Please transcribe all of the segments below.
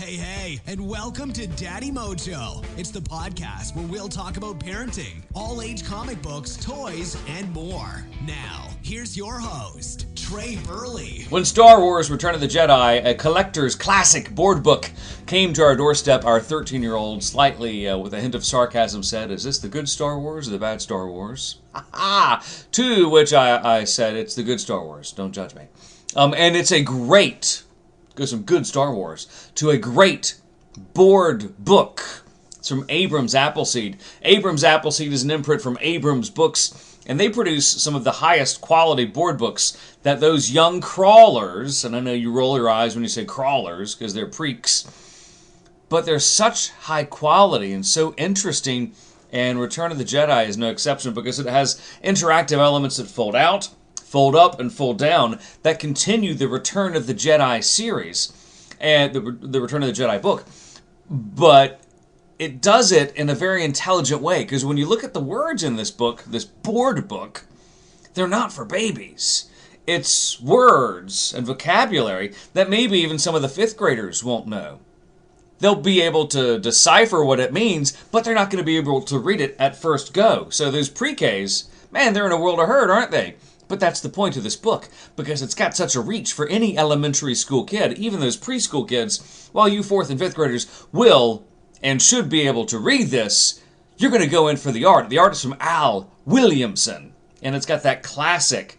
Hey, and welcome to Daddy Mojo. It's the podcast where we'll talk about parenting, all-age comic books, toys, and more. Now, here's your host, Trey Burley. When Star Wars Return of the Jedi, a collector's classic board book, came to our doorstep, our 13-year-old, slightly with a hint of sarcasm, said, "Is this the good Star Wars or the bad Star Wars?" To which I said, "It's the good Star Wars. Don't judge me." And it's a great... some good Star Wars, to a great board book. It's from Abrams Appleseed. Abrams Appleseed is an imprint from Abrams Books, and they produce some of the highest quality board books that those young crawlers, and I know you roll your eyes when you say crawlers, because they're preaks, but they're such high quality and so interesting, and Return of the Jedi is no exception because it has interactive elements that fold out, fold up, and fold down that continue the Return of the Jedi series and the Return of the Jedi book. But it does it in a very intelligent way, because when you look at the words in this book, this board book, they're not for babies. It's words and vocabulary that maybe even some of the fifth graders won't know. They'll be able to decipher what it means, but they're not going to be able to read it at first go. So those pre-Ks, man, they're in a world of hurt, aren't they? But that's the point of this book, because it's got such a reach for any elementary school kid, even those preschool kids. While you fourth and fifth graders will and should be able to read this, you're going to go in for the art. The art is from Williamson, and it's got that classic,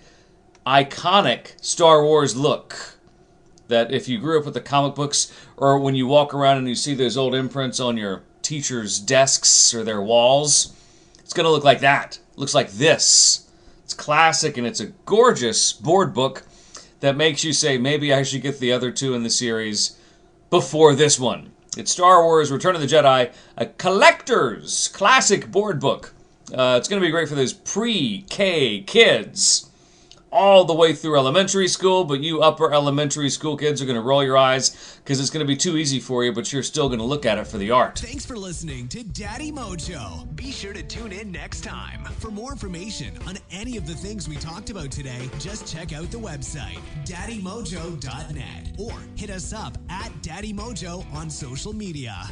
iconic Star Wars look that if you grew up with the comic books, or when you walk around and you see those old imprints on your teachers' desks or their walls, it's going to look like that. It looks like this. It's classic, and it's a gorgeous board book that makes you say, maybe I should get the other two in the series before this one. It's Star Wars Return of the Jedi, a collector's classic board book. It's going to be great for those pre-K kids all the way through elementary school, but you upper elementary school kids are going to roll your eyes because it's going to be too easy for you, but you're still going to look at it for the art. Thanks for listening to Daddy Mojo. Be sure to tune in next time. For more information on any of the things we talked about today, just check out the website, daddymojo.net, or hit us up at Daddy Mojo on social media.